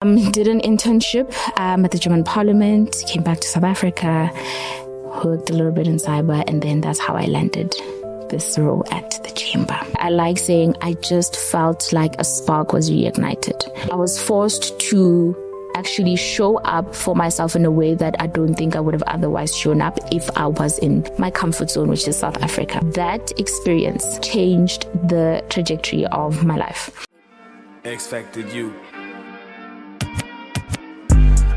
Did an internship at the German Parliament, came back to South Africa, worked a little bit in cyber, and then that's how I landed this role at the chamber. I like saying I just felt like a spark was reignited. I was forced to actually show up for myself in a way that I don't think I would have otherwise shown up if I was in my comfort zone, which is South Africa. That experience changed the trajectory of my life. X Factor you.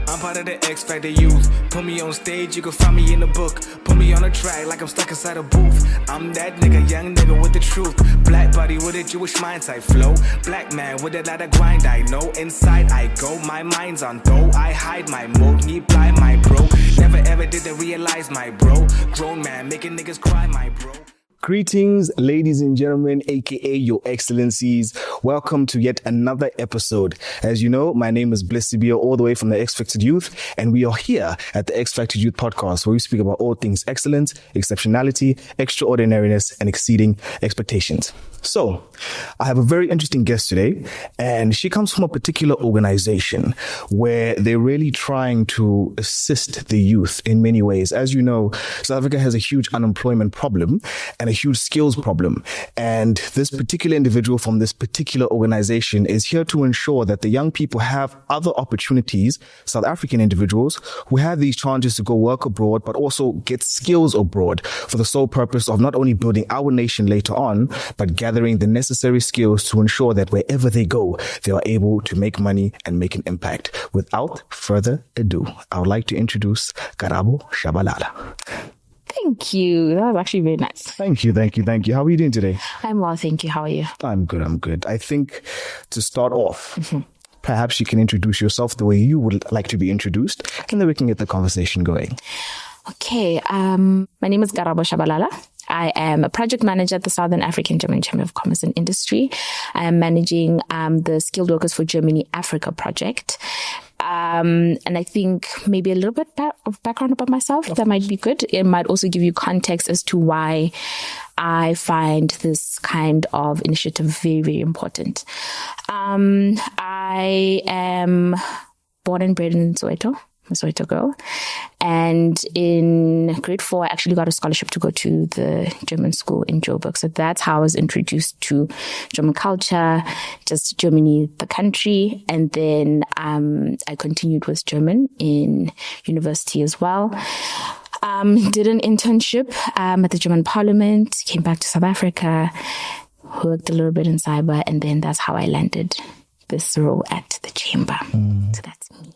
I'm part of the X Factor youth. Put me on stage, you can find me in the book. Put me on a track like I'm stuck inside a booth. I'm that nigga, young nigga with the truth. Black body with a Jewish mind type flow. Black man with a lot of grind, I know. Inside I go, my mind's on though. I hide my mode, me blind my bro. Never ever did they realize my bro. Grown man making niggas cry, my bro. Greetings, ladies and gentlemen, aka Your Excellencies. Welcome to yet another episode. As you know, my name is Bliss Sibio, all the way from the X Factor Youth, and we are here at the X Factor Youth podcast, where we speak about all things excellence, exceptionality, extraordinariness, and exceeding expectations. So, I have a very interesting guest today, and she comes from a particular organization where they're really trying to assist the youth in many ways. As you know, South Africa has a huge unemployment problem and a huge skills problem. And this particular individual from this particular organization is here to ensure that the young people have other opportunities, South African individuals who have these chances to go work abroad, but also get skills abroad for the sole purpose of not only building our nation later on, but gathering the necessary skills to ensure that wherever they go, they are able to make money and make an impact. Without further ado, I would like to introduce Karabo Tshabalala. Thank you. That was actually very nice. Thank you. How are you doing today? I'm well, thank you. How are you? I'm good. I think to start off, perhaps you can introduce yourself the way you would like to be introduced, and then we can get the conversation going. Okay. My name is Karabo Tshabalala. I am a project manager at the Southern African German Chamber of Commerce and Industry. I am managing the Skilled Workers for Germany Africa project. And I think maybe a little bit of background about myself, that might be good. It might also give you context as to why I find this kind of initiative very, very important. I am born and bred in Soweto. I'm a Soweto girl. And in grade 4, I actually got a scholarship to go to the German school in Joburg. So that's how I was introduced to German culture, just Germany, the country. And then I continued with German in university as well. Did an internship at the German Parliament, came back to South Africa, worked a little bit in cyber, and then that's how I landed this role at the chamber. So that's me.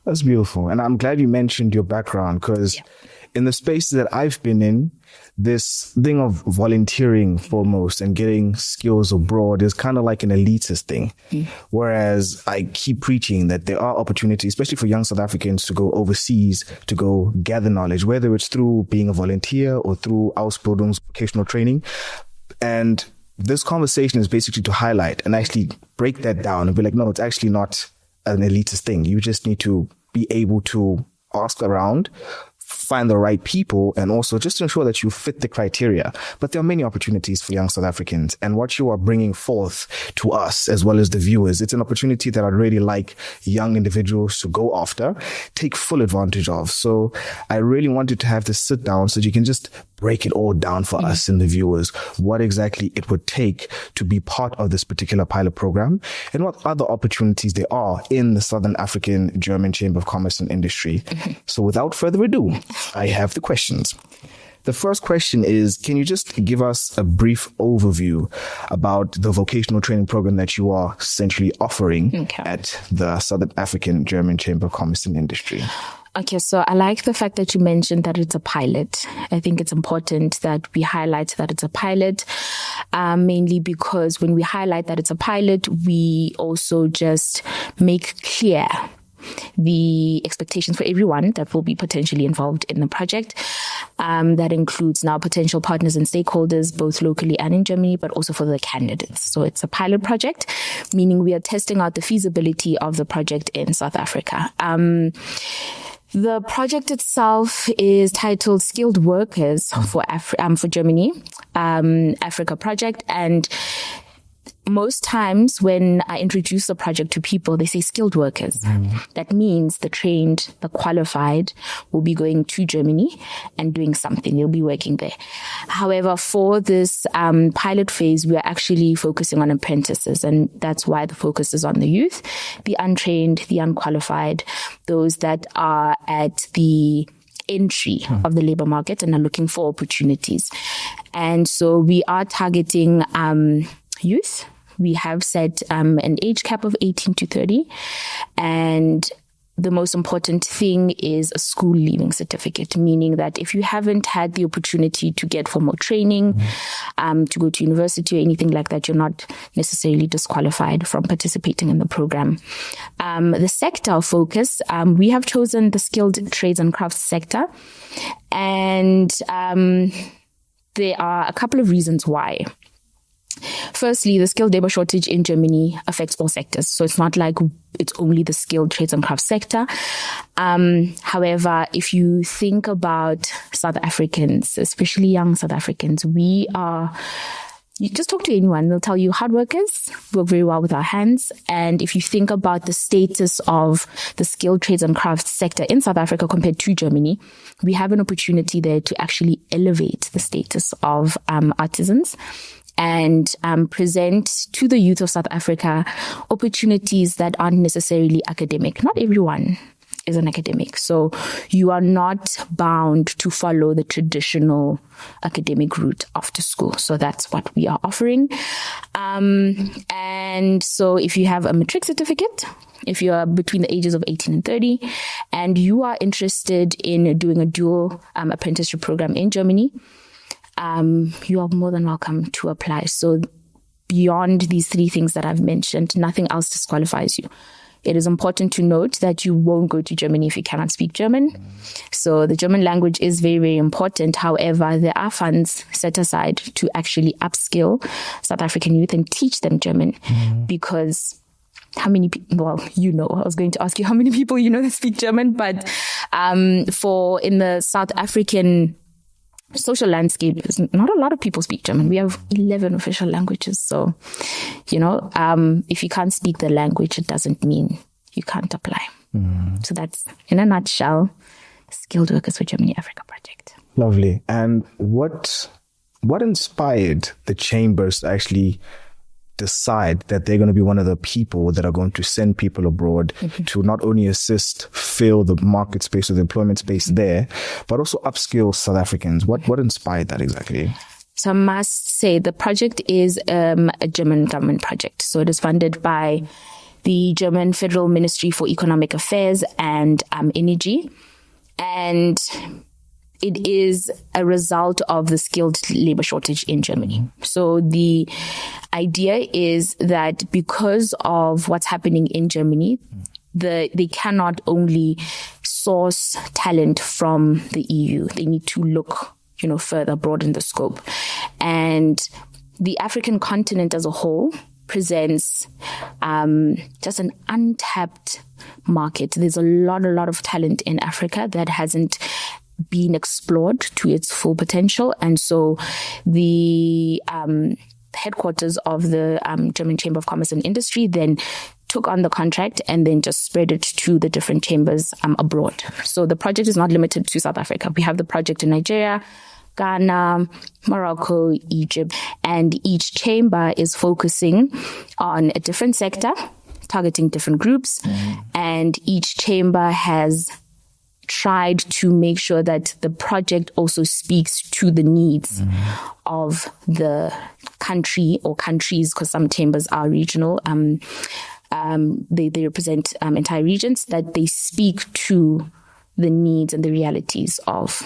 That's beautiful. And I'm glad you mentioned your background, because in the spaces that I've been in, this thing of volunteering foremost and getting skills abroad is kind of like an elitist thing. Whereas I keep preaching that there are opportunities, especially for young South Africans, to go overseas, to go gather knowledge, whether it's through being a volunteer or through Ausbildungs vocational training. And this conversation is basically to highlight and actually break that down and be like, no, it's actually not an elitist thing. You just need to be able to ask around, find the right people, and also just to ensure that you fit the criteria. But there are many opportunities for young South Africans, and what you are bringing forth to us as well as the viewers, it's an opportunity that I'd really like young individuals to go after, take full advantage of. So I really wanted to have this sit down so that you can just break it all down for us and the viewers, what exactly it would take to be part of this particular pilot program, and what other opportunities there are in the Southern African German Chamber of Commerce and Industry. So without further ado, I have the questions. The first question is, can you just give us a brief overview about the vocational training program that you are essentially offering at the Southern African German Chamber of Commerce and Industry? Okay, so I like the fact that you mentioned that it's a pilot. I think it's important that we highlight that it's a pilot, mainly because when we highlight that it's a pilot, we also just make clear the expectations for everyone that will be potentially involved in the project. That includes now potential partners and stakeholders, both locally and in Germany, but also for the candidates. So it's a pilot project, meaning we are testing out the feasibility of the project in South Africa. The project itself is titled Skilled Workers for Germany, Africa Project. And most times when I introduce the project to people, they say skilled workers. That means the trained, the qualified will be going to Germany and doing something. They'll be working there. However, for this pilot phase, we are actually focusing on apprentices, and that's why the focus is on the youth, the untrained, the unqualified, those that are at the entry of the labor market and are looking for opportunities. And so we are targeting youth. We have set an age cap of 18 to 30. And the most important thing is a school leaving certificate, meaning that if you haven't had the opportunity to get formal training, to go to university or anything like that, you're not necessarily disqualified from participating in the program. The sector of focus, we have chosen the skilled trades and crafts sector. And there are a couple of reasons why. Firstly, the skilled labor shortage in Germany affects all sectors. So it's not like it's only the skilled trades and crafts sector. However, if you think about South Africans, especially young South Africans, you just talk to anyone, they'll tell you hard workers, work very well with our hands. And if you think about the status of the skilled trades and crafts sector in South Africa compared to Germany, we have an opportunity there to actually elevate the status of artisans and present to the youth of South Africa opportunities that aren't necessarily academic. Not everyone is an academic, so you are not bound to follow the traditional academic route after school. So that's what we are offering. And so if you have a matric certificate, if you are between the ages of 18 and 30, and you are interested in doing a dual apprenticeship program in Germany, you are more than welcome to apply. So beyond these three things that I've mentioned, nothing else disqualifies you. It is important to note that you won't go to Germany if you cannot speak German. So the German language is very, very important. However, there are funds set aside to actually upskill South African youth and teach them German. Because how many people, I was going to ask you how many people you know that speak German, but for in the South African social landscape, not a lot of people speak German. We have 11 official languages. So, if you can't speak the language, it doesn't mean you can't apply. So that's, in a nutshell, Skilled Workers for Germany Africa project. Lovely. And what inspired the chambers to actually decide that they're going to be one of the people that are going to send people abroad to not only assist fill the market space or the employment space there, but also upskill South Africans? What inspired that exactly? So I must say the project is a German government project. So it is funded by the German Federal Ministry for Economic Affairs and Energy. And it is a result of the skilled labor shortage in Germany. So the idea is that because of what's happening in Germany, they cannot only source talent from the EU. They need to look, further, broaden the scope. And the African continent as a whole presents just an untapped market. There's a lot of talent in Africa that hasn't been explored to its full potential. And so the headquarters of the German Chamber of Commerce and Industry then took on the contract and then just spread it to the different chambers abroad. So the project is not limited to South Africa. We have the project in Nigeria, Ghana, Morocco, Egypt, and each chamber is focusing on a different sector, targeting different groups, and each chamber has tried to make sure that the project also speaks to the needs of the country or countries, because some chambers are regional. They represent entire regions, that they speak to the needs and the realities of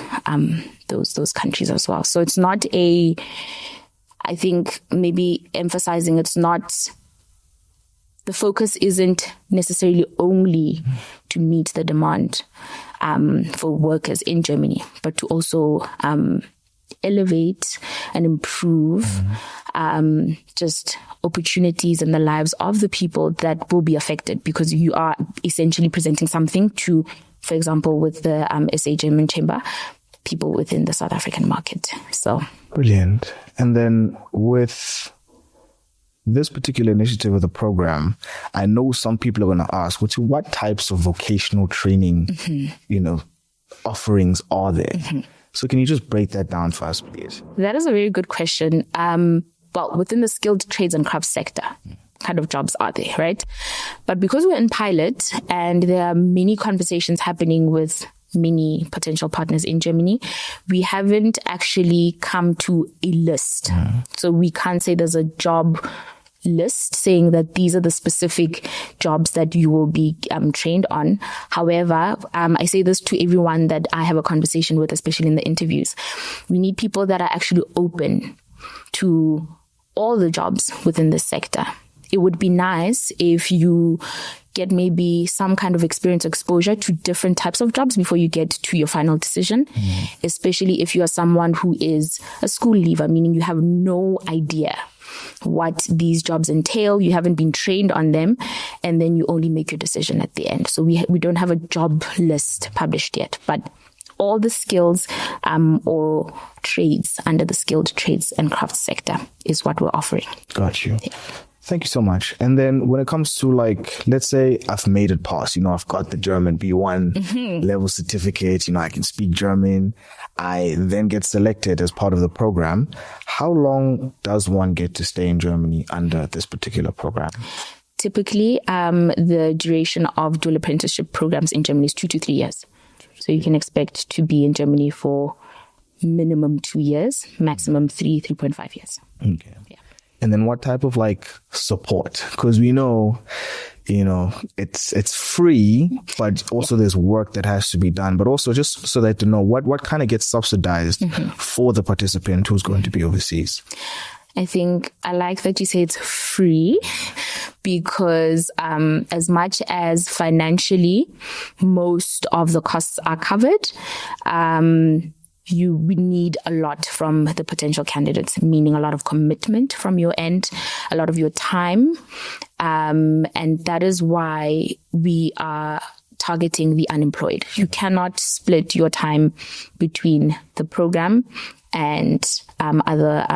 those countries as well. So it's not I think maybe emphasizing the focus isn't necessarily only to meet the demand for workers in Germany, but to also elevate and improve just opportunities in the lives of the people that will be affected, because you are essentially presenting something to, for example, with the SA German Chamber, people within the South African market. So brilliant. And then with this particular initiative of the program, I know some people are going to ask, what types of vocational training, offerings are there? So can you just break that down for us, please? That is a very good question. Well, within the skilled trades and crafts sector, kind of jobs are there, right? But because we're in pilot and there are many conversations happening with many potential partners in Germany, we haven't actually come to a list. So we can't say there's a job list saying that these are the specific jobs that you will be trained on. However, I say this to everyone that I have a conversation with, especially in the interviews. We need people that are actually open to all the jobs within this sector. It would be nice if you get maybe some kind of experience or exposure to different types of jobs before you get to your final decision, especially if you are someone who is a school leaver, meaning you have no idea what these jobs entail, you haven't been trained on them, and then you only make your decision at the end. So we don't have a job list published yet, but all the skills or trades under the skilled trades and crafts sector is what we're offering. Got you. Yeah. Thank you so much. And then when it comes to let's say I've made it past, I've got the German B1 level certificate, I can speak German. I then get selected as part of the program. How long does one get to stay in Germany under this particular program? Typically, the duration of dual apprenticeship programs in Germany is 2 to 3 years. So you can expect to be in Germany for minimum 2 years, maximum 3.5 years. Okay. Yeah. And then what type of support? Because we know, it's free, but also there's work that has to be done. But also just so that to know what kind of gets subsidized for the participant who's going to be overseas. I think I like that you say it's free, because as much as financially most of the costs are covered, we need a lot from the potential candidates, meaning a lot of commitment from your end, a lot of your time. And that is why we are targeting the unemployed. You cannot split your time between the program and other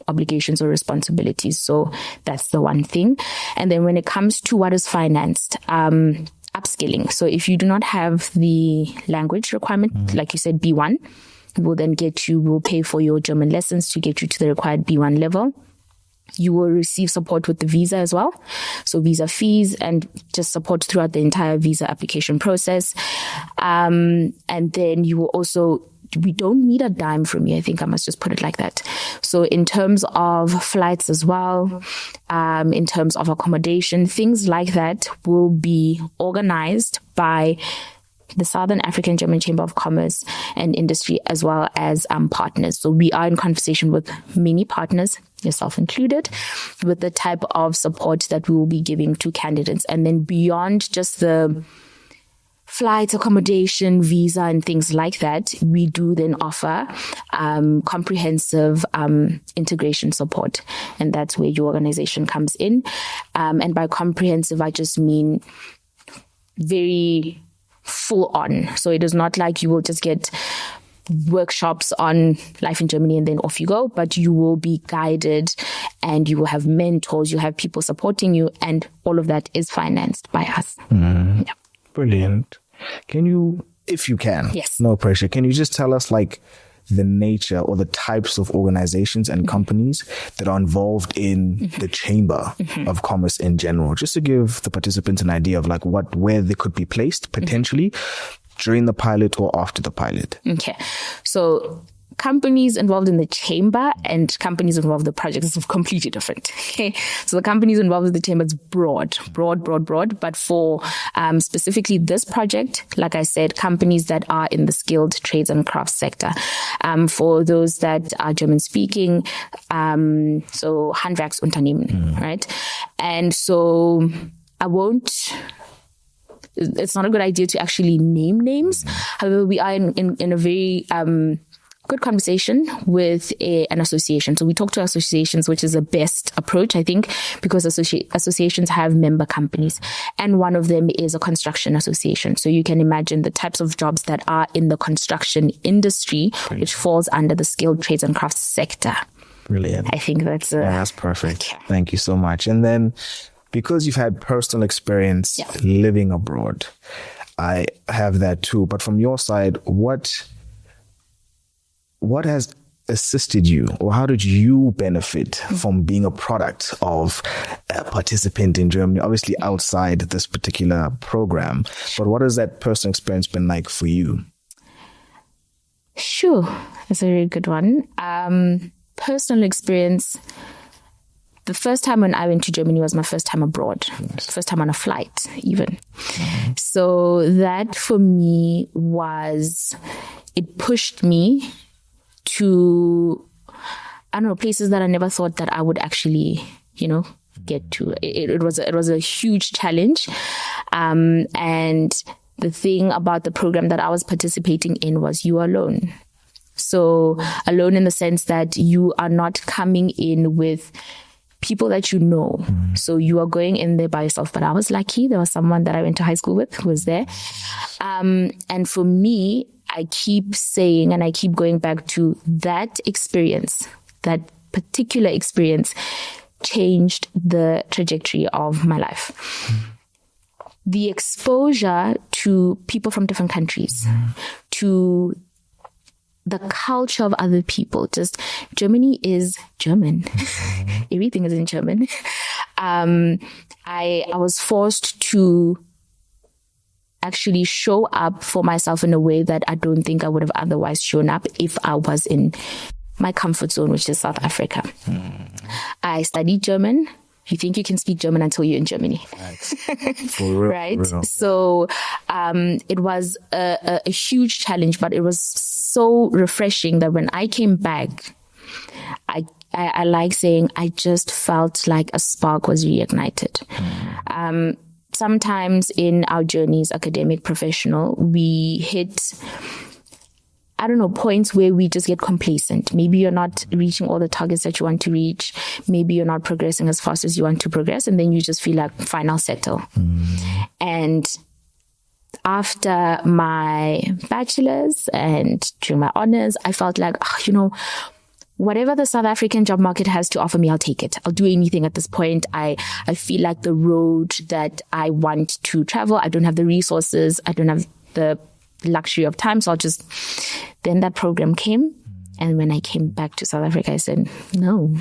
obligations or responsibilities. So that's the one thing. And then when it comes to what is financed, upskilling. So if you do not have the language requirement, like you said, B1, we'll pay for your German lessons to get you to the required B1 level. You will receive support with the visa as well. So visa fees and just support throughout the entire visa application process. And then you will also, we don't need a dime from you. I think I must just put it like that. So in terms of flights as well, in terms of accommodation, things like that will be organized by the Southern African German Chamber of Commerce and Industry, as well as partners. So we are in conversation with many partners, yourself included, with the type of support that we will be giving to candidates. And then beyond just the flights, accommodation, visa, and things like that, we do then offer comprehensive integration support. And that's where your organization comes in. And by comprehensive, I just mean very full on. So it is not like you will just get workshops on life in Germany and then off you go, but you will be guided and you will have mentors, you'll have people supporting you, and all of that is financed by us. Yeah. Brilliant. Can you, if you can, yes, no pressure, can you just tell us the nature or the types of organizations and companies that are involved in the Chamber of Commerce in general, just to give the participants an idea of where they could be placed potentially during the pilot or after the pilot? Okay. So companies involved in the chamber and companies involved in the project is completely different. Okay. So the companies involved in the chamber is broad. But for specifically this project, like I said, companies that are in the skilled trades and crafts sector. For those that are German speaking, so Handwerksunternehmen, right? And so it's not a good idea to actually name names. However, we are in a very good conversation with an association. So we talk to associations, which is the best approach, I think, because associations have member companies. And one of them is a construction association. So you can imagine the types of jobs that are in the construction industry, which falls under the skilled trades and crafts sector. Brilliant. I think that's that's perfect. Thank you so much. And then, because you've had personal experience living abroad, I have that too. But from your side, what has assisted you, or how did you benefit from being a product of a participant in Germany, obviously outside this particular program, but what has that personal experience been like for you? Sure, that's a very good one. Personal experience, the first time when I went to Germany was my first time abroad, first time on a flight even. So that for me it pushed me to, I don't know, places that I never thought that I would actually, get to. It was a huge challenge. And the thing about the program that I was participating in was you are alone. So alone in the sense that you are not coming in with people that you know. So you are going in there by yourself. But I was lucky. There was someone that I went to high school with who was there. And for me, I keep saying, and I keep going back to that experience, that particular experience changed the trajectory of my life. The exposure to people from different countries, to the culture of other people, just Germany is German. Everything is in German. I was forced to actually show up for myself in a way that I don't think I would have otherwise shown up if I was in my comfort zone, which is South Africa. I studied German. You think you can speak German until you're in Germany. Right? Real. So it was a huge challenge, but it was so refreshing that when I came back, I like saying I just felt like a spark was reignited. Sometimes in our journeys, academic, professional, we hit, I don't know, points where we just get complacent. Maybe you're not reaching all the targets that you want to reach. Maybe you're not progressing as fast as you want to progress. And then you just feel like, fine, I'll settle. And after my bachelor's and during my honors, I felt like, whatever the South African job market has to offer me, I'll take it. I'll do anything at this point. I feel like the road that I want to travel, I don't have the resources. I don't have the luxury of time. So then that program came. And when I came back to South Africa, I said, no,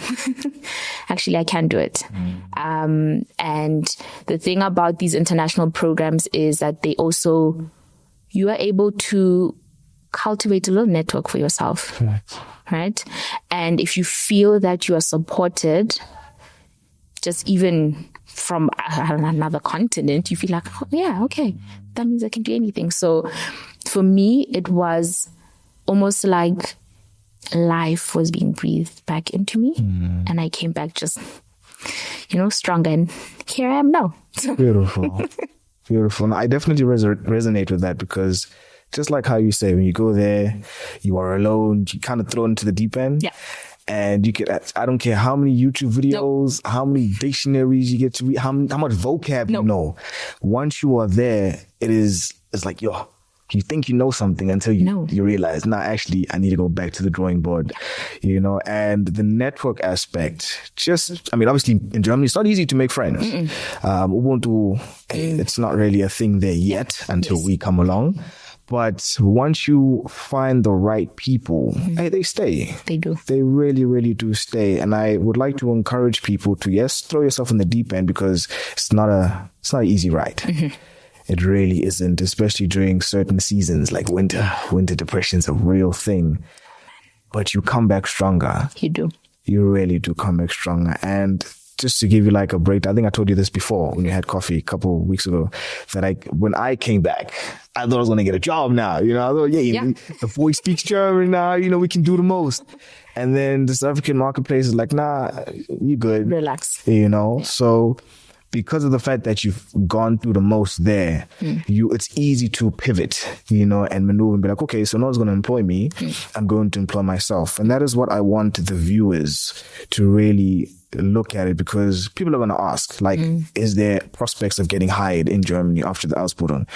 actually, I can't do it. And the thing about these international programs is that you are able to cultivate a little network for yourself. Right? And if you feel that you are supported, just even from another continent, you feel like, oh, yeah, okay, that means I can do anything. So for me, it was almost like life was being breathed back into me. And I came back just, stronger. And here I am now. Beautiful. Beautiful. And I definitely resonate with that, because just like how you say, when you go there, you are alone, you kind of throw into the deep end. Yeah. And you get, I don't care how many YouTube videos, how many dictionaries you get to read, how much vocab you know. Once you are there, it's like, you think you know something until you realize, actually, I need to go back to the drawing board, and the network aspect, obviously in Germany, it's not easy to make friends. Ubuntu, it's not really a thing there yet until we come along. But once you find the right people, they stay. They do. They really, really do stay. And I would like to encourage people to, yes, throw yourself in the deep end, because it's not an easy ride. It really isn't, especially during certain seasons like winter. Winter depression is a real thing. But you come back stronger. You do. You really do come back stronger. And just to give you like a break, I think I told you this before when we had coffee a couple of weeks ago, that when I came back, I thought I was going to get a job now. I thought, the boy speaks German now, we can do the most. And then the South African marketplace is like, nah, you good. Relax. So because of the fact that you've gone through the most there, it's easy to pivot, and maneuver and be like, okay, so no one's going to employ me. I'm going to employ myself. And that is what I want the viewers to really look at it, because people are going to ask, like, is there prospects of getting hired in Germany after the Ausbildung?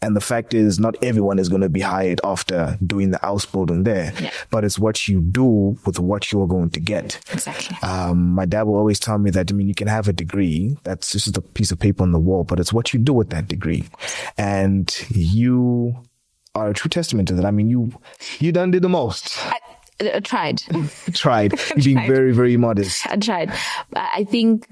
And the fact is, not everyone is going to be hired after doing the Ausbildung there, but it's what you do with what you're going to get. Exactly. My dad will always tell me that, I mean, you can have a degree, that's just a piece of paper on the wall, but it's what you do with that degree. And you are a true testament to that. I mean, you done did the most. I tried. Tried. You're being very, very modest. I tried. I think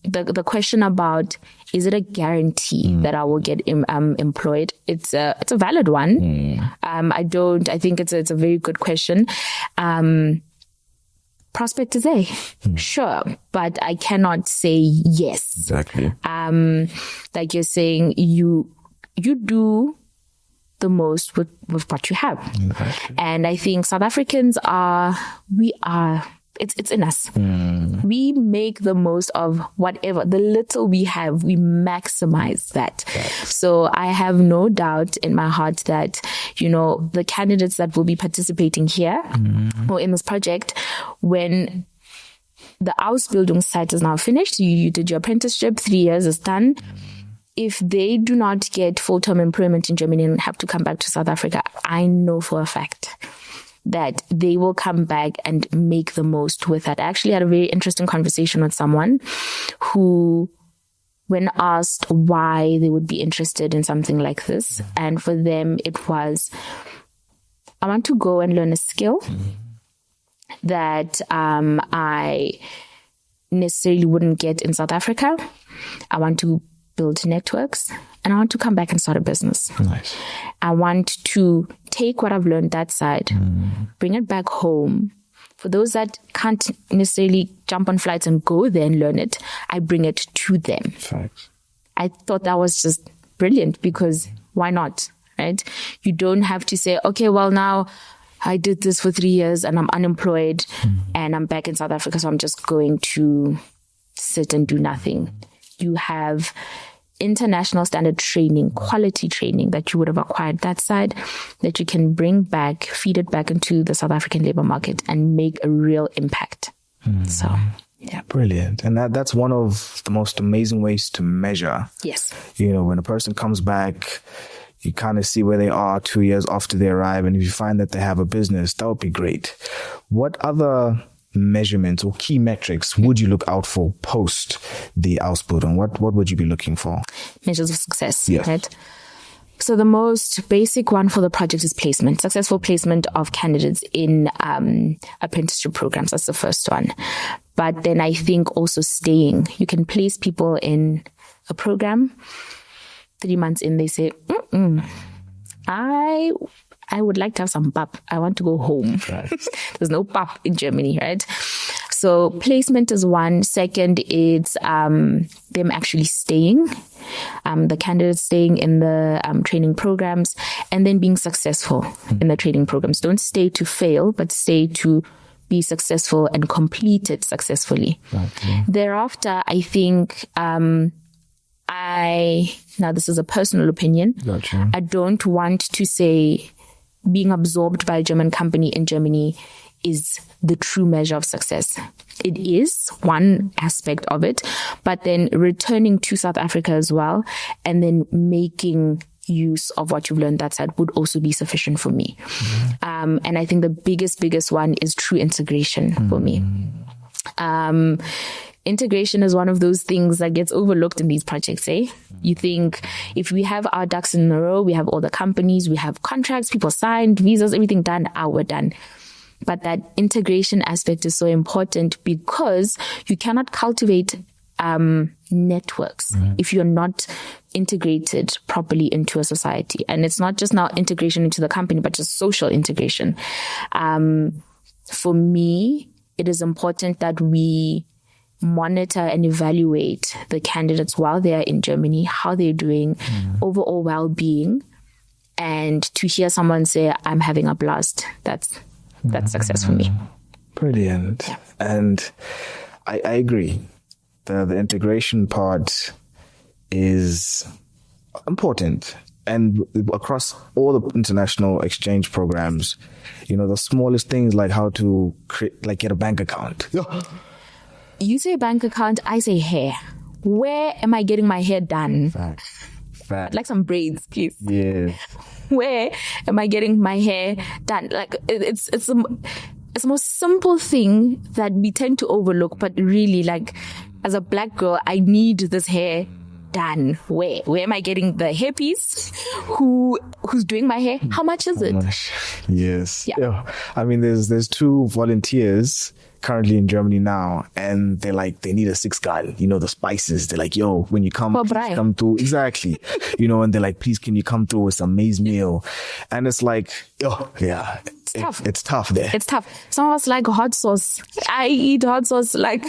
the question about, is it a guarantee that I will get employed? It's a valid one. I think it's a very good question. Prospect is there, sure, but I cannot say yes. Exactly. Like you're saying, you do the most with what you have. Exactly. And I think South Africans it's in us. We make the most of whatever, the little we have, we maximize that. So I have no doubt in my heart that, the candidates that will be participating here or in this project, when the Ausbildung site is now finished, you did your apprenticeship, 3 years is done. If they do not get full-term employment in Germany and have to come back to South Africa, I know for a fact that they will come back and make the most with that. I actually had a very interesting conversation with someone who, when asked why they would be interested in something like this, and for them it was, I want to go and learn a skill that I necessarily wouldn't get in South Africa. I want to build networks, and I want to come back and start a business. Nice. I want to take what I've learned that side, bring it back home. For those that can't necessarily jump on flights and go there and learn it, I bring it to them. Facts. I thought that was just brilliant, because why not, right? You don't have to say, okay, well, now I did this for 3 years and I'm unemployed and I'm back in South Africa, so I'm just going to sit and do nothing. You have international standard training, quality training that you would have acquired that side, that you can bring back, feed it back into the South African labor market and make a real impact. So, yeah. Brilliant. And that's one of the most amazing ways to measure. Yes. When a person comes back, you kind of see where they are 2 years after they arrive. And if you find that they have a business, that would be great. What other measurements or key metrics would you look out for post the Ausbildung? What would you be looking for? Measures of success, yes. Right? So the most basic one for the project is placement, successful placement of candidates in apprenticeship programs. That's the first one. But then I think also staying. You can place people in a program. 3 months in, they say, I would like to have some pap. I want to go home. Right. There's no pap in Germany, right? So placement is one. Second, it's them actually staying, the candidates staying in the training programs, and then being successful in the training programs. Don't stay to fail, but stay to be successful and complete it successfully. Okay. Thereafter, I think now this is a personal opinion. Gotcha. I don't want to say being absorbed by a German company in Germany is the true measure of success. It is one aspect of it, but then returning to South Africa as well, and then making use of what you've learned that side would also be sufficient for me. And I think the biggest one is true integration for me. Integration is one of those things that gets overlooked in these projects, eh? You think if we have our ducks in a row, we have all the companies, we have contracts, people signed, visas, everything done, we're done. But that integration aspect is so important, because you cannot cultivate networks if you're not integrated properly into a society. And it's not just now integration into the company, but just social integration. For me, it is important that we monitor and evaluate the candidates while they're in Germany, how they're doing, overall well-being, and to hear someone say, I'm having a blast, that's success for me. Brilliant. Yeah. And I agree. The integration part is important. And across all the international exchange programs, the smallest things like how to get a bank account. You say bank account, I say hair. Where am I getting my hair done? Fact. I'd like some braids, please. Yeah. Where am I getting my hair done? Like it's the most simple thing that we tend to overlook, but really, like, as a black girl, I need this hair done. Where am I getting the hairpiece? Who's doing my hair? How much is it? Yes. Yeah. I mean, there's 2 volunteers currently in Germany now, and they're like, they need a 6th guy, the spices. They're like, yo, when you come, please come through. Exactly. And they're like, please, can you come through with some maize meal? And it's like, yeah. It's tough. It's tough there. It's tough. Some of us like hot sauce. I eat hot sauce like,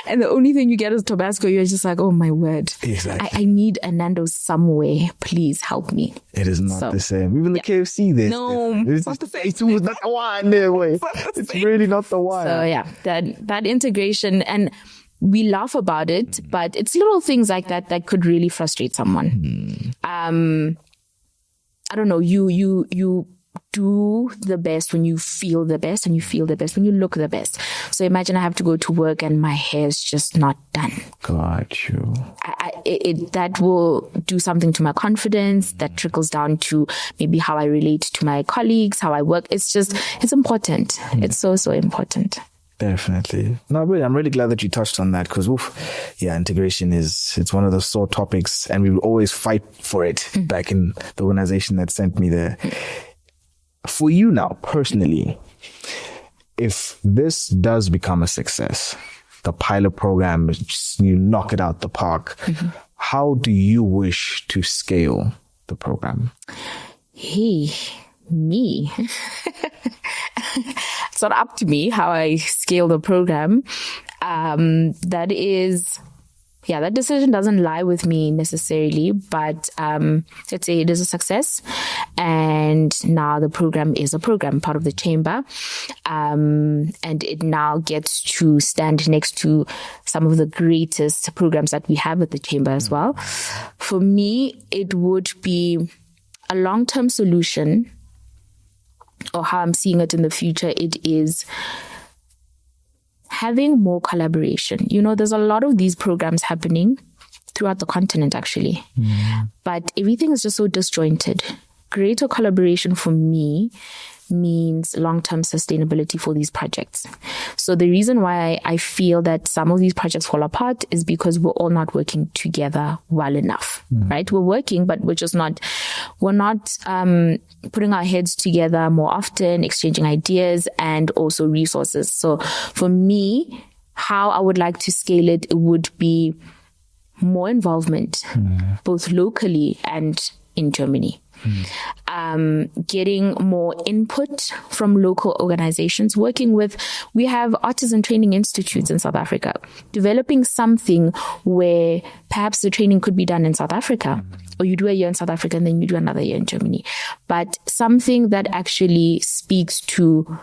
and the only thing you get is Tabasco. You're just like, oh my word. Exactly. I need a Nando's somewhere. Please help me. It is not the same. Even the KFC there. No, it's not the same. It's not the one there, way. It's really not the one. So yeah, that integration, and we laugh about it, but it's little things like that could really frustrate someone. I don't know. You do the best when you feel the best, and you feel the best when you look the best. So imagine I have to go to work and my hair's just not done. Got you. That will do something to my confidence. That trickles down to maybe how I relate to my colleagues, how I work. It's important. It's so important. Definitely. No, really, I'm really glad that you touched on that, because, integration it's one of the sore topics, and we will always fight for it back in the organization that sent me there. For you now, personally, if this does become a success, the pilot program, you knock it out the park, how do you wish to scale the program? Hey, me. It's not up to me how I scale the program. That decision doesn't lie with me necessarily, but let's say it is a success, and now the program is a program, part of the chamber, and it now gets to stand next to some of the greatest programs that we have at the chamber as well. For me, it would be a long-term solution, or how I'm seeing it in the future, it is having more collaboration. There's a lot of these programs happening throughout the continent, actually. But everything is just so disjointed. Greater collaboration for me means long-term sustainability for these projects. So the reason why I feel that some of these projects fall apart is because we're all not working together well enough, right? We're working, but we're not putting our heads together more often, exchanging ideas and also resources. So for me, how I would like to scale it would be more involvement, both locally and in Germany. Getting more input from local organizations, we have artisan training institutes in South Africa, developing something where perhaps the training could be done in South Africa, or you do a year in South Africa and then you do another year in Germany, but something that actually speaks to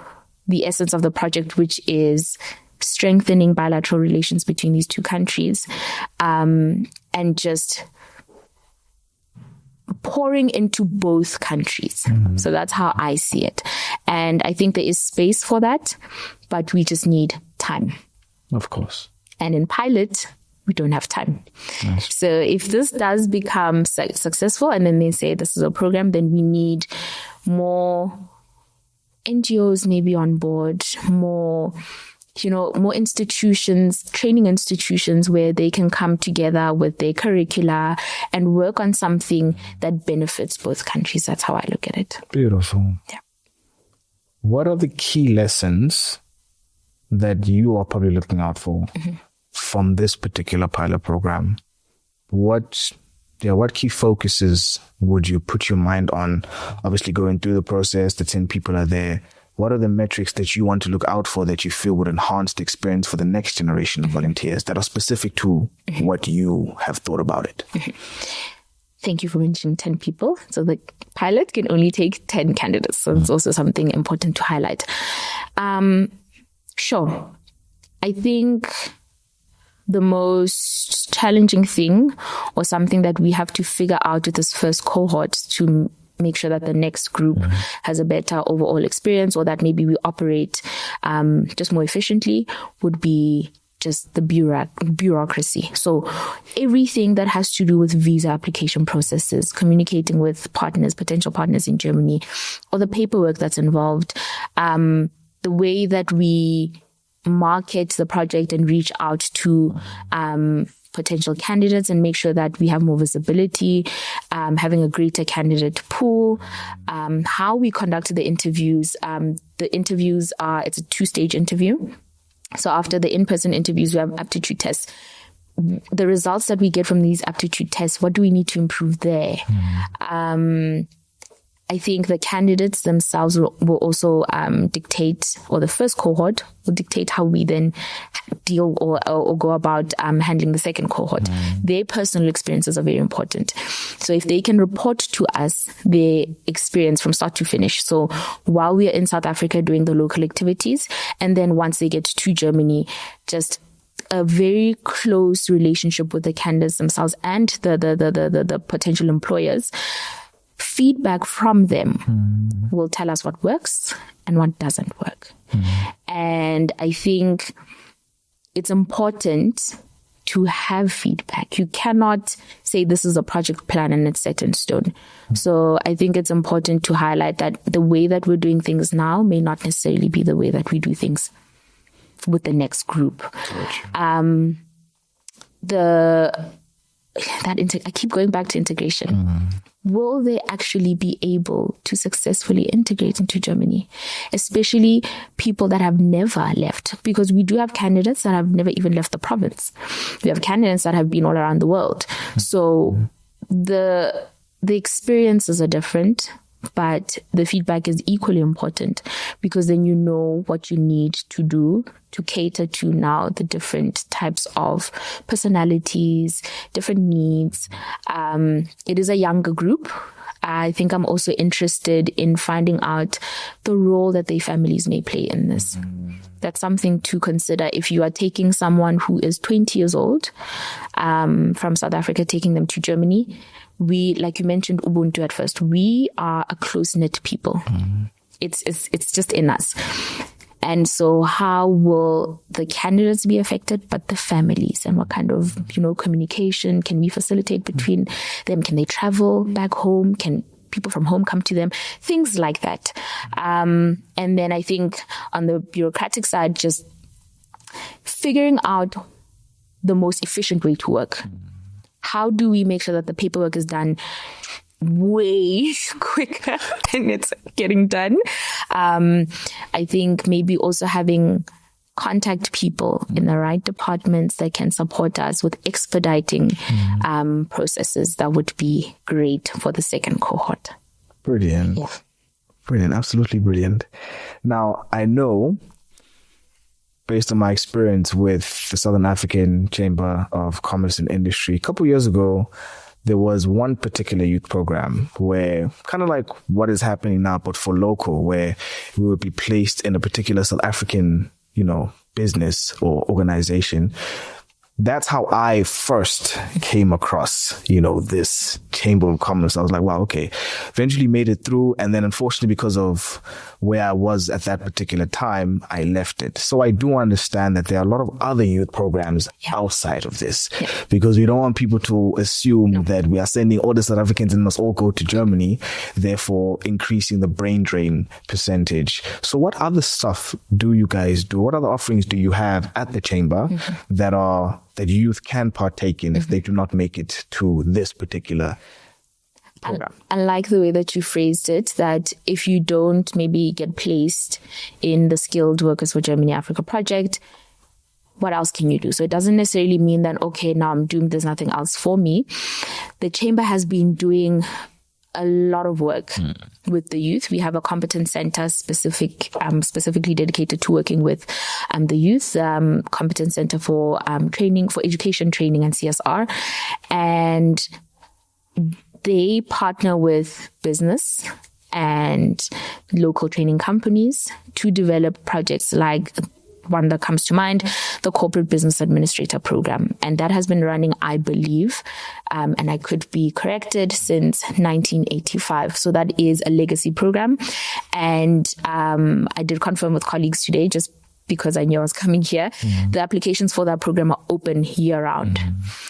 the essence of the project, which is strengthening bilateral relations between these two countries, and just pouring into both countries. So that's how I see it. And I think there is space for that, but we just need time. Of course. And in pilot, we don't have time. Nice. So if this does become successful, and then they say this is a program, then we need more NGOs maybe on board, more institutions, training institutions where they can come together with their curricula and work on something that benefits both countries. That's how I look at it. Beautiful. Yeah. What are the key lessons that you are probably looking out for from this particular pilot program? What key focuses would you put your mind on? Obviously going through the process, the 10 people are there. What are the metrics that you want to look out for that you feel would enhance the experience for the next generation of volunteers that are specific to what you have thought about it? Thank you for mentioning 10 people. So the pilot can only take 10 candidates. So it's also something important to highlight. Sure. I think the most challenging thing, or something that we have to figure out with this first cohort to make sure that the next group has a better overall experience, or that maybe we operate just more efficiently, would be just the bureaucracy. So everything that has to do with visa application processes, communicating with potential partners in Germany, or the paperwork that's involved, the way that we market the project and reach out to potential candidates and make sure that we have more visibility, having a greater candidate pool, how we conduct the interviews. The interviews it's a 2-stage interview. So after the in-person interviews, we have aptitude tests. The results that we get from these aptitude tests, what do we need to improve there? I think the candidates themselves will also dictate, or the first cohort will dictate how we then deal or go about handling the second cohort. Their personal experiences are very important. So if they can report to us their experience from start to finish, so while we are in South Africa doing the local activities, and then once they get to Germany, just a very close relationship with the candidates themselves and the potential employers. Feedback from them will tell us what works and what doesn't work. And I think it's important to have feedback. You cannot say this is a project plan and it's set in stone. So I think it's important to highlight that the way that we're doing things now may not necessarily be the way that we do things with the next group. I keep going back to integration. Will they actually be able to successfully integrate into Germany, especially people that have never left? Because we do have candidates that have never even left the province. We have candidates that have been all around the world. So the experiences are different, but the feedback is equally important, because then you know what you need to do to cater to now the different types of personalities, different needs. It is a younger group. I think I'm also interested in finding out the role that their families may play in this. That's something to consider if you are taking someone who is 20 years old from South Africa, taking them to Germany. We, like you mentioned, Ubuntu at first, we are a close-knit people. It's just in us. And so how will the candidates be affected, but the families, and what kind of, communication can we facilitate between them? Can they travel back home? Can people from home come to them? Things like that. And then I think on the bureaucratic side, just figuring out the most efficient way to work. How do we make sure that the paperwork is done way quicker than it's getting done? I think maybe also having contact people in the right departments that can support us with expediting processes. That would be great for the second cohort. Brilliant. Yeah. Brilliant. Absolutely brilliant. Now, I know, based on my experience with the Southern African Chamber of Commerce and Industry, a couple of years ago, there was one particular youth program where, kind of like what is happening now, but for local, where we would be placed in a particular South African, business or organization. That's how I first came across, this Chamber of Commerce. I was like, wow, okay. Eventually made it through. And then unfortunately, because of where I was at that particular time, I left it. So I do understand that there are a lot of other youth programs outside of this, because we don't want people to assume that we are sending all the South Africans and must all go to Germany, therefore increasing the brain drain percentage. So what other stuff do you guys do? What other offerings do you have at the Chamber that youth can partake in if they do not make it to this particular program? I like the way that you phrased it, that if you don't maybe get placed in the Skilled Workers for Germany Africa project, what else can you do? So it doesn't necessarily mean that, okay, now I'm doomed, there's nothing else for me. The Chamber has been doing a lot of work with the youth. We have a competence center specifically dedicated to working with the youth, competence center for training, for education training and CSR. And they partner with business and local training companies to develop projects like one that comes to mind, the Corporate Business Administrator program. And that has been running, I believe, and I could be corrected, since 1985. So that is a legacy program. And I did confirm with colleagues today, just because I knew I was coming here, the applications for that program are open year round.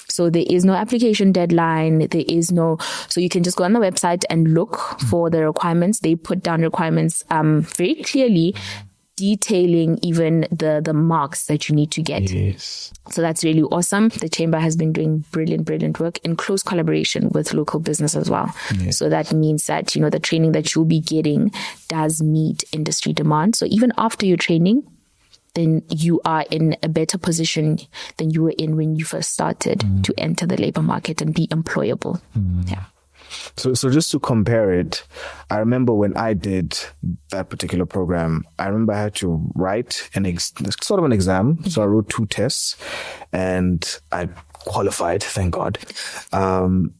So there is no application deadline. So you can just go on the website and look for the requirements. They put down requirements very clearly, detailing even the marks that you need to get. Yes. So that's really awesome. The chamber has been doing brilliant work in close collaboration with local business as well. Yes. So that means that, the training that you'll be getting does meet industry demand. So even after your training, then you are in a better position than you were in when you first started to enter the labor market and be employable. Yeah. So just to compare it, I remember when I did that particular program, I remember I had to write sort of an exam. So I wrote 2 tests and I qualified, thank God.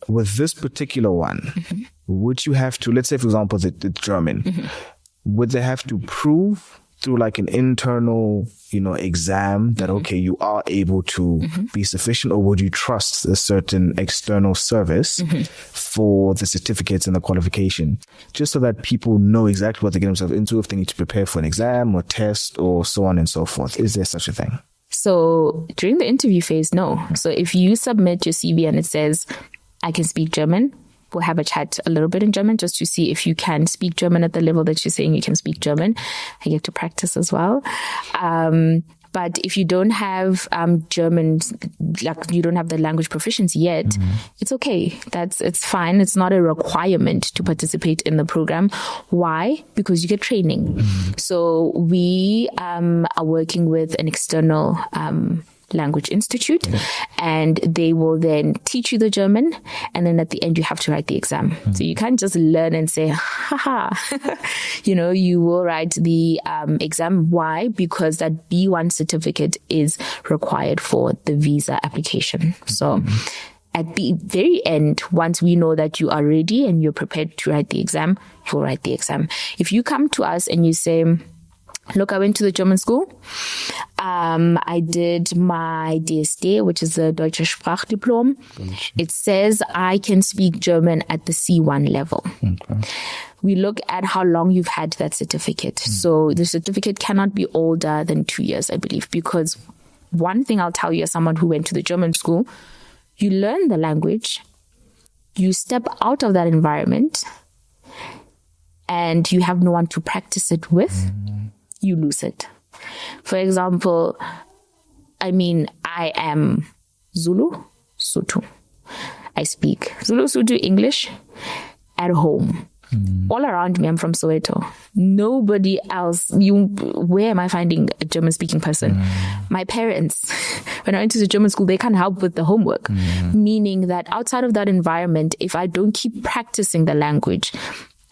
With this particular one, would you have to, let's say, for example, it's German, would they have to prove through like an internal, exam that, okay, you are able to be sufficient, or would you trust a certain external service for the certificates and the qualification, just so that people know exactly what they get themselves into if they need to prepare for an exam or test or so on and so forth? Is there such a thing? So during the interview phase, no. So if you submit your CV and it says, I can speak German, we'll have a chat a little bit in German just to see if you can speak German at the level that you're saying you can speak German. I get to practice as well. But if you don't have German, like you don't have the language proficiency yet, it's okay. It's fine. It's not a requirement to participate in the program. Why? Because you get training. So we are working with an external language institute, and they will then teach you the German, and then at the end you have to write the exam. So you can't just learn and say haha. You will write the exam. Why? Because that B1 certificate is required for the visa application. So at the very end, once we know that you are ready and you're prepared to write the exam, you'll write the exam. If you come to us and you say, look, I went to the German school. I did my DSD, which is a Deutsche Sprachdiplom. It says I can speak German at the C1 level. Okay. We look at how long you've had that certificate. So the certificate cannot be older than 2 years, I believe, because one thing I'll tell you as someone who went to the German school, you learn the language, you step out of that environment, and you have no one to practice it with. You lose it. For example, I am Zulu, Sotho. I speak Zulu, Sotho, English at home. All around me, I'm from Soweto. Nobody else. Where am I finding a German-speaking person? My parents, when I went to the German school, they can't help with the homework. Meaning that outside of that environment, if I don't keep practicing the language,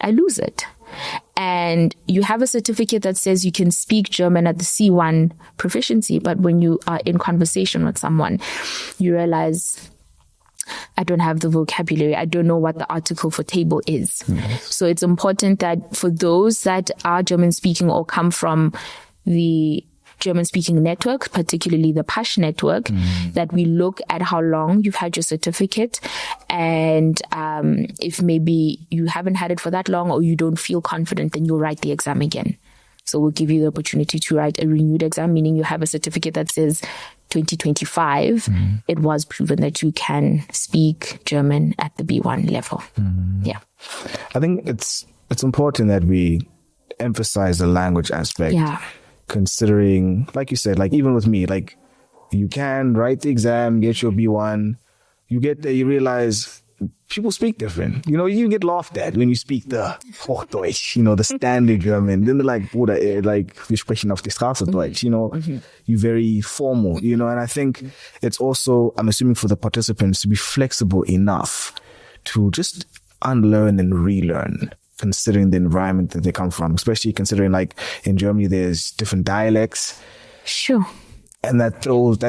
I lose it. And you have a certificate that says you can speak German at the C1 proficiency, but when you are in conversation with someone, you realize, I don't have the vocabulary. I don't know what the article for table is. So it's important that for those that are German speaking or come from the German speaking network, particularly the PASH network, that we look at how long you've had your certificate, and if maybe you haven't had it for that long or you don't feel confident, then you'll write the exam again. So we'll give you the opportunity to write a renewed exam, meaning you have a certificate that says 2025, it was proven that you can speak German at the B1 level. Yeah. I think it's important that we emphasize the language aspect. Yeah. Considering, like you said, like even with me, like you can write the exam, get your B1, you get there, you realize people speak different. You get laughed at when you speak the Hochdeutsch, the standard German. Then they're like, Bruder, like, wir sprechen auf die Straße Deutsch, you're very formal, and I think it's also, I'm assuming for the participants to be flexible enough to just unlearn and relearn, considering the environment that they come from, especially considering like in Germany, there's different dialects. Sure. And that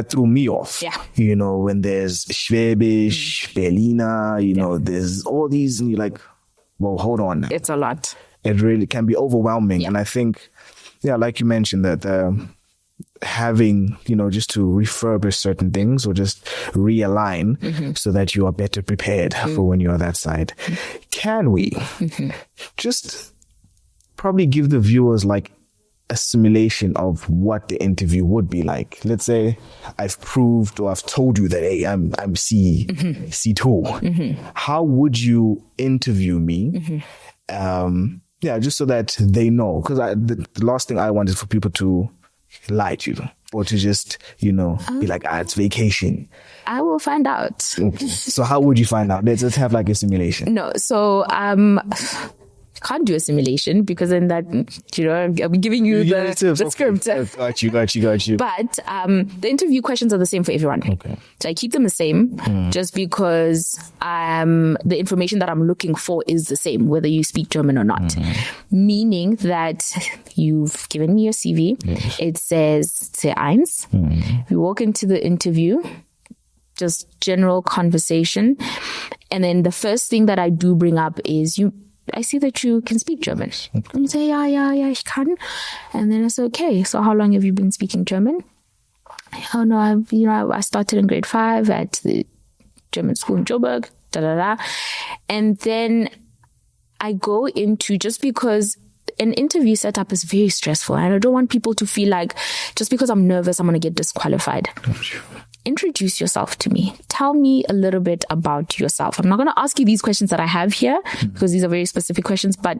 threw me off. Yeah. When there's Schwäbisch, Berliner, there's all these, and you're like, well, hold on. It's a lot. It really can be overwhelming. Yeah. And I think, like you mentioned, that having, just to refurbish certain things or just realign so that you are better prepared for when you're on that side. Can we just probably give the viewers like a simulation of what the interview would be like? Let's say I've proved or I've told you that, hey, I'm C2. How would you interview me? Just so that they know. Because the last thing I want is for people to lie to you or to just, be like, it's vacation. I will find out. Okay. So how would you find out? Let's just have like a simulation. No. So, can't do a simulation because then that, I'll be giving you the script. Got you. But the interview questions are the same for everyone. Okay. So I keep them the same just because the information that I'm looking for is the same, whether you speak German or not. Meaning that you've given me your CV. Yes. It says C1. We walk into the interview, just general conversation. And then the first thing that I do bring up is I see that you can speak German. Okay. And you say, yeah, ich kann. And then I say, okay, so how long have you been speaking German? Oh no, I started in grade 5 at the German school in Joburg, And then I go into, just because an interview setup is very stressful and I don't want people to feel like just because I'm nervous, I'm going to get disqualified. Introduce yourself to me. Tell me a little bit about yourself. I'm not going to ask you these questions that I have here because these are very specific questions, but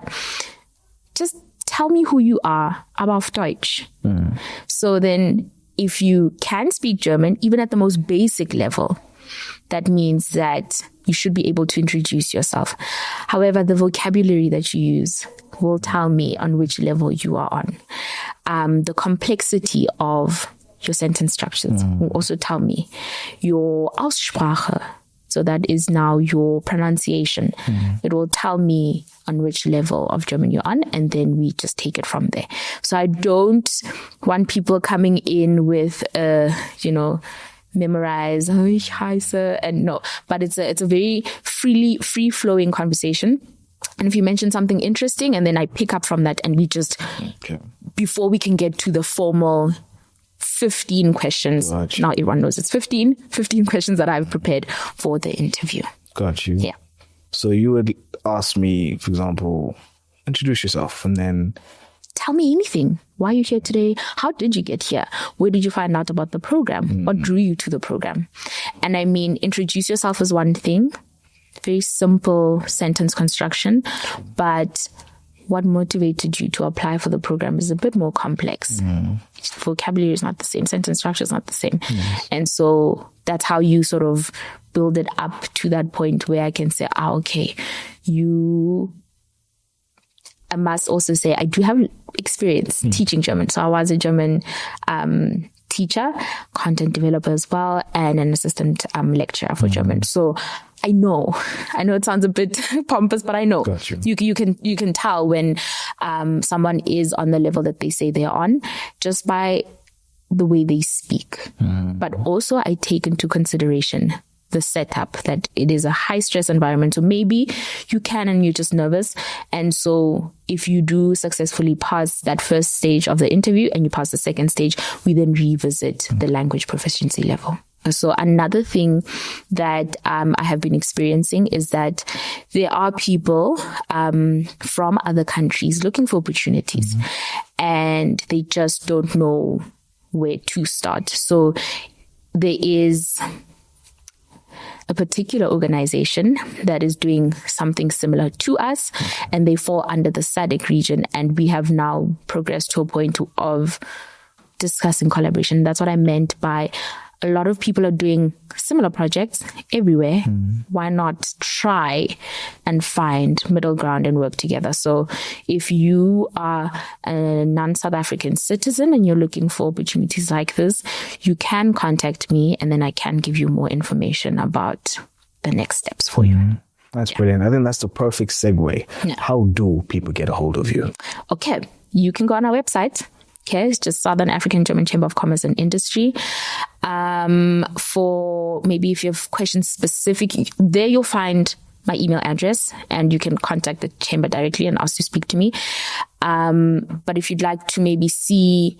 just tell me who you are, aber auf Deutsch. So then if you can speak German, even at the most basic level, that means that you should be able to introduce yourself. However, the vocabulary that you use will tell me on which level you are on. The complexity of your sentence structures will also tell me. Your Aussprache, so that is now your pronunciation. It will tell me on which level of German you're on, and then we just take it from there. So I don't want people coming in with, memorize, ich heiße, and no. But it's a very free-flowing conversation. And if you mention something interesting, and then I pick up from that, and we just, before we can get to the formal 15 questions. Gotcha. Now everyone knows it's 15 questions that I've prepared for the interview. Got you. Yeah. So you would ask me, for example, introduce yourself and then tell me anything. Why are you here today? How did you get here? Where did you find out about the program? What drew you to the program? And I mean, introduce yourself is one thing. Very simple sentence construction, but what motivated you to apply for the program is a bit more complex. Vocabulary is not the same. Sentence structure is not the same. And so that's how you sort of build it up to that point where I can say, okay, I must also say I do have experience teaching German. So I was a German teacher, content developer as well, and an assistant lecturer for German. So I know it sounds a bit pompous, but I know. Gotcha. You can tell when someone is on the level that they say they're on just by the way they speak. But also I take into consideration the setup that it is a high stress environment. So maybe you can and you're just nervous. And so if you do successfully pass that first stage of the interview and you pass the second stage, we then revisit the language proficiency level. So another thing that I have been experiencing is that there are people from other countries looking for opportunities and they just don't know where to start. So there is a particular organization that is doing something similar to us and they fall under the SADC region, and we have now progressed to a point of discussing collaboration. That's what I meant by a lot of people are doing similar projects everywhere. Why not try and find middle ground and work together? So if you are a non-South African citizen and you're looking for opportunities like this, you can contact me and then I can give you more information about the next steps for you. That's brilliant. I think that's the perfect segue. Yeah. How do people get a hold of you? Okay. You can go on our website. Okay, it's just Southern African German Chamber of Commerce and Industry. For maybe if you have questions specific, there you'll find my email address and you can contact the chamber directly and ask to speak to me. But if you'd like to maybe see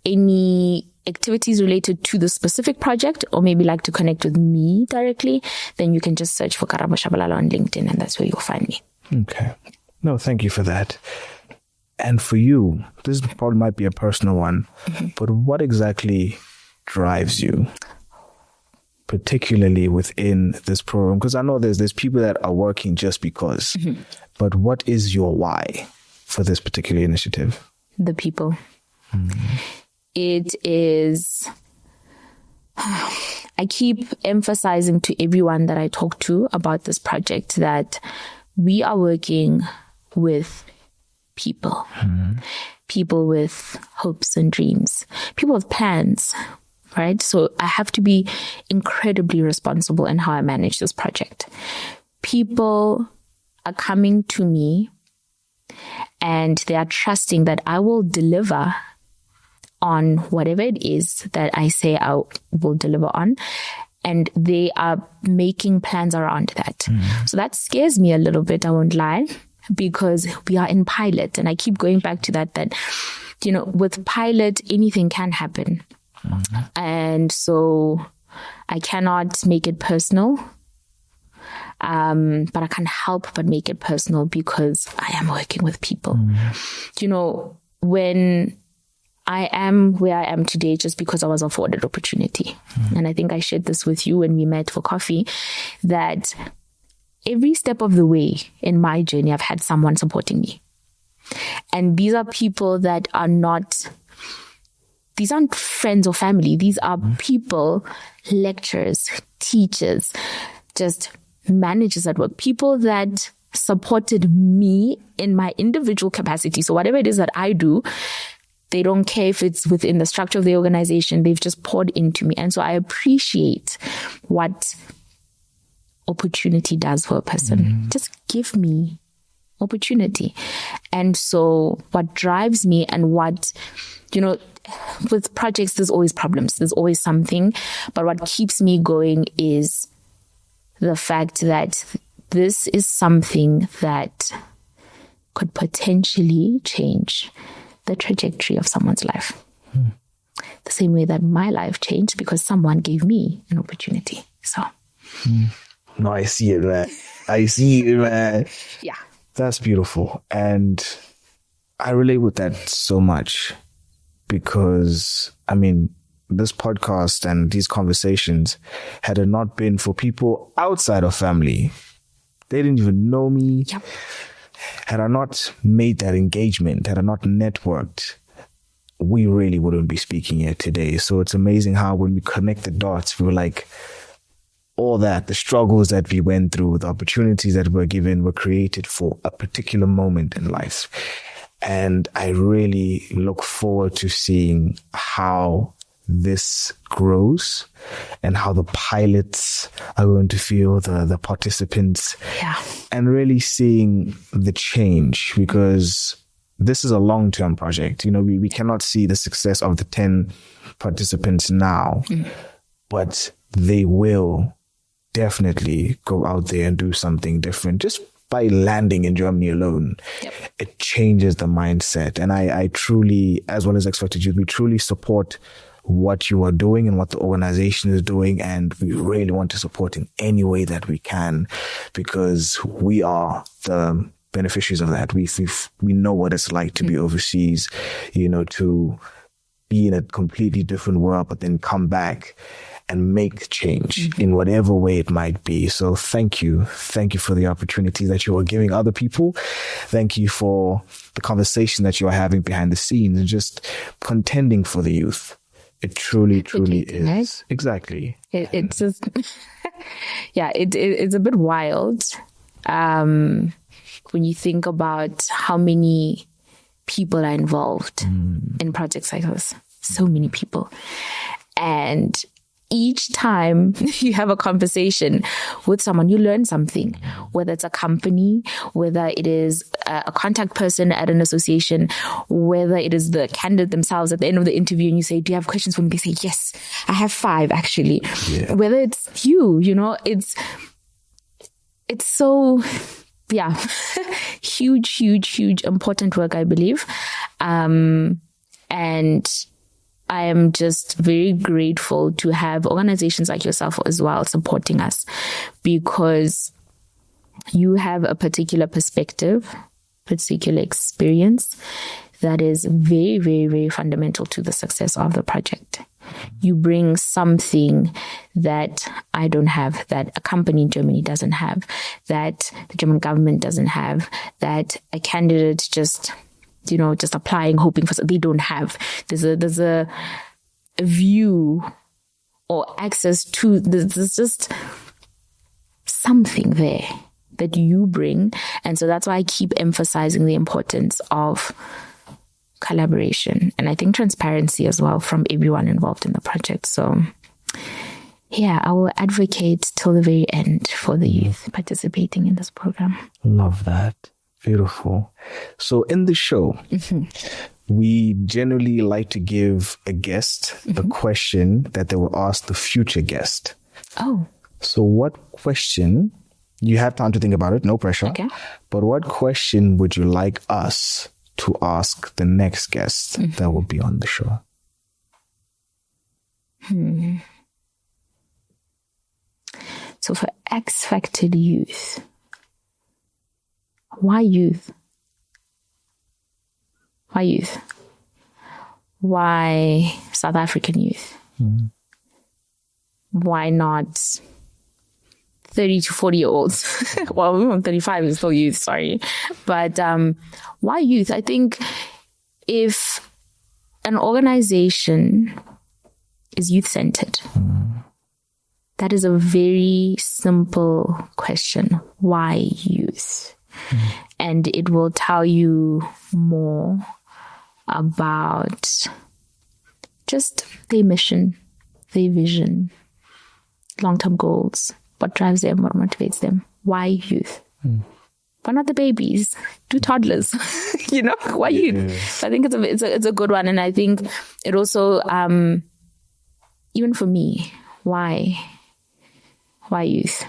any activities related to the specific project, or maybe like to connect with me directly, then you can just search for Karabo Tshabalala on LinkedIn, and that's where you'll find me. Okay. No, thank you for that. And for you, this probably might be a personal one, but what exactly drives you, particularly within this program? Because I know there's people that are working just because, but what is your why for this particular initiative? The people. It is, I keep emphasizing to everyone that I talk to about this project that we are working with people, people with hopes and dreams, people with plans, right? So I have to be incredibly responsible in how I manage this project. People are coming to me and they are trusting that I will deliver on whatever it is that I say I will deliver on. And they are making plans around that. So that scares me a little bit, I won't lie, because we are in pilot. And I keep going back to that, you know, with pilot, anything can happen. And so I cannot make it personal. But I can't help but make it personal because I am working with people. You know, when I am where I am today just because I was afforded opportunity. And I think I shared this with you when we met for coffee, that every step of the way in my journey, I've had someone supporting me. And these are people that are not, these aren't friends or family. These are people, lecturers, teachers, just managers at work, people that supported me in my individual capacity. So whatever it is that I do, they don't care if it's within the structure of the organization. They've just poured into me. And so I appreciate what opportunity does for a person. Just give me opportunity. And so what drives me and what, you know, with projects, there's always problems. There's always something. But what keeps me going is the fact that this is something that could potentially change the trajectory of someone's life. The same way that my life changed because someone gave me an opportunity. So. No, I see it, man. I see it, man. Yeah. That's beautiful. And I relate with that so much because, I mean, this podcast and these conversations, had it not been for people outside of family, they didn't even know me. Yep. Had I not made that engagement, had I not networked, we really wouldn't be speaking here today. So it's amazing how when we connect the dots, we were like, all that, the struggles that we went through, the opportunities that were given were created for a particular moment in life. And I really look forward to seeing how this grows and how the pilots are going to feel, the participants, and really seeing the change, because this is a long-term project. You know, we cannot see the success of the 10 participants now, but they will definitely go out there and do something different. Just by landing in Germany alone, it changes the mindset. And I truly, as well as Expected Youth, we truly support what you are doing and what the organization is doing. And we really want to support in any way that we can, because we are the beneficiaries of that. We know what it's like to be overseas, you know, to be in a completely different world, but then come back and make change in whatever way it might be. So thank you. Thank you for the opportunity that you are giving other people. Thank you for the conversation that you are having behind the scenes and just contending for the youth. It truly is. Right? Exactly. It's just, it's a bit wild when you think about how many people are involved in projects like this. So many people. And each time you have a conversation with someone, you learn something, whether it's a company, whether it is a contact person at an association, whether it is the candidate themselves at the end of the interview and you say, do you have questions for me? They say, yes, I have 5 actually. Yeah. Whether it's you know, it's so, huge, important work, I believe. And I am just very grateful to have organizations like yourself as well supporting us, because you have a particular perspective, particular experience that is very, very, very fundamental to the success of the project. You bring something that I don't have, that a company in Germany doesn't have, that the German government doesn't have, that a candidate just applying, hoping for, they don't have. There's a view or access to, there's just something there that you bring. And so that's why I keep emphasizing the importance of collaboration, and I think transparency as well from everyone involved in the project. So yeah, I will advocate till the very end for the youth participating in this program. Love that. Beautiful. So in the show, we generally like to give a guest a question that they will ask the future guest. Oh. So what question, you have time to think about it, no pressure. Okay. But what question would you like us to ask the next guest that will be on the show? So for X-Factor youth, why youth? Why youth? Why South African youth? Why not 30 to 40-year-olds? Well, I'm 35 is still youth, sorry. But why youth? I think if an organization is youth-centered, that is a very simple question. Why youth? And it will tell you more about just their mission, their vision, long-term goals, what drives them, what motivates them. Why youth? Why not the babies? Do toddlers? Why youth? I think it's a good one. And I think it also, even for me, why youth?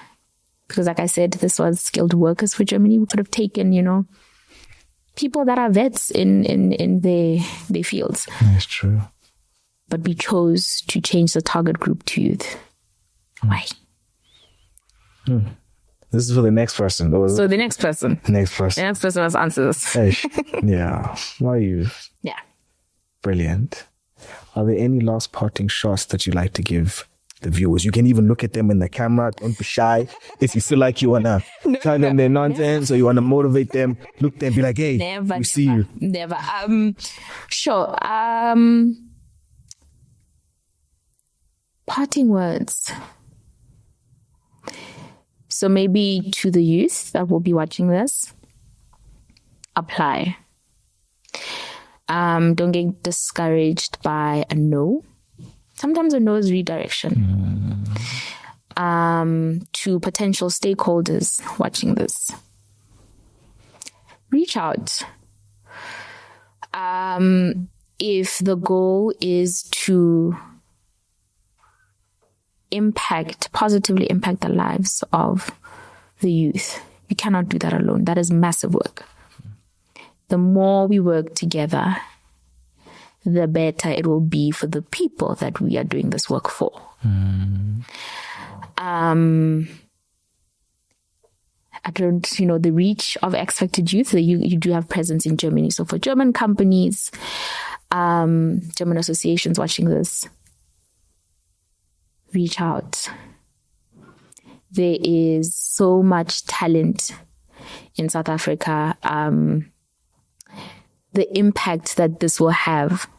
Because like I said, this was skilled workers for Germany. We could have taken, people that are vets in their fields. That's true. But we chose to change the target group to youth. Why? This is for the next person. So the next person. The next person must answer this. Yeah. Why youth? Yeah. Brilliant. Are there any last parting shots that you like to give the viewers? You can even look at them in the camera. Don't be shy. If you feel like you want to tell them their nonsense or you want to motivate them, look there and be like, hey, we see you. Never. Sure. Parting words. So maybe to the youth that will be watching this, apply. Don't get discouraged by a no. Sometimes a no is redirection. To potential stakeholders watching this, reach out. If the goal is to positively impact the lives of the youth, you cannot do that alone. That is massive work. The more we work together, the better it will be for the people that we are doing this work for. I don't, the reach of X-Factor Youth, you do have presence in Germany. So for German companies, German associations watching this, reach out. There is so much talent in South Africa. The impact that this will have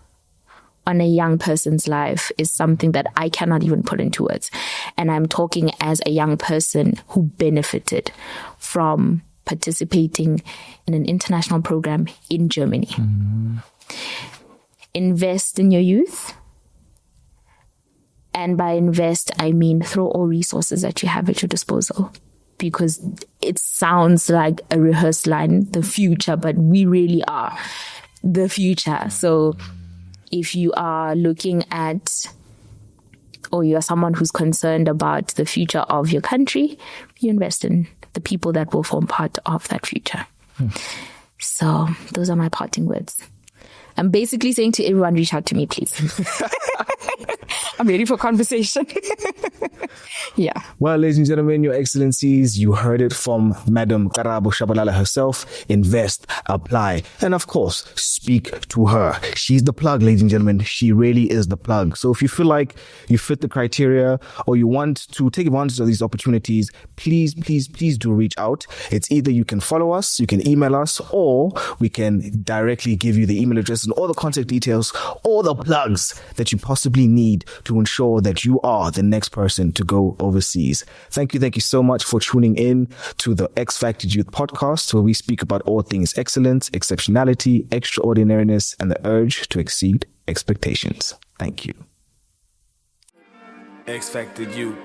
on a young person's life is something that I cannot even put into words. And I'm talking as a young person who benefited from participating in an international program in Germany. Invest in your youth. And by invest, I mean throw all resources that you have at your disposal. Because it sounds like a rehearsed line, the future, but we really are the future. So if you are looking at, or you are someone who's concerned about the future of your country, you invest in the people that will form part of that future. So those are my parting words. I'm basically saying to everyone, reach out to me, please. I'm ready for conversation. Yeah. Well, ladies and gentlemen, your excellencies, you heard it from Madam Karabo Tshabalala herself. Invest, apply, and of course, speak to her. She's the plug, ladies and gentlemen. She really is the plug. So if you feel like you fit the criteria or you want to take advantage of these opportunities, please do reach out. It's either you can follow us, you can email us, or we can directly give you the email address and all the contact details, all the plugs that you possibly need to ensure that you are the next person to go overseas. Thank you so much for tuning in to the X Factor Youth Podcast, where we speak about all things excellence, exceptionality, extraordinariness, and the urge to exceed expectations. Thank you. X Factor Youth.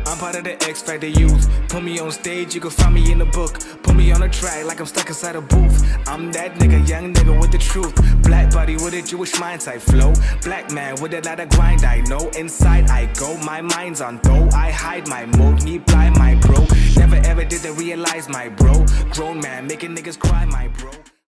I'm part of the X Factor Youth. Put me on stage, you can find me in the book. Put me on a track like I'm stuck inside a booth. I'm that nigga, young nigga with the truth. Black body with a Jewish mindset flow. Black man with a lot of grind, I know. Inside I go, my mind's on though. I hide my mode, reply my bro. Never ever did they realize my bro. Grown man making niggas cry, my bro.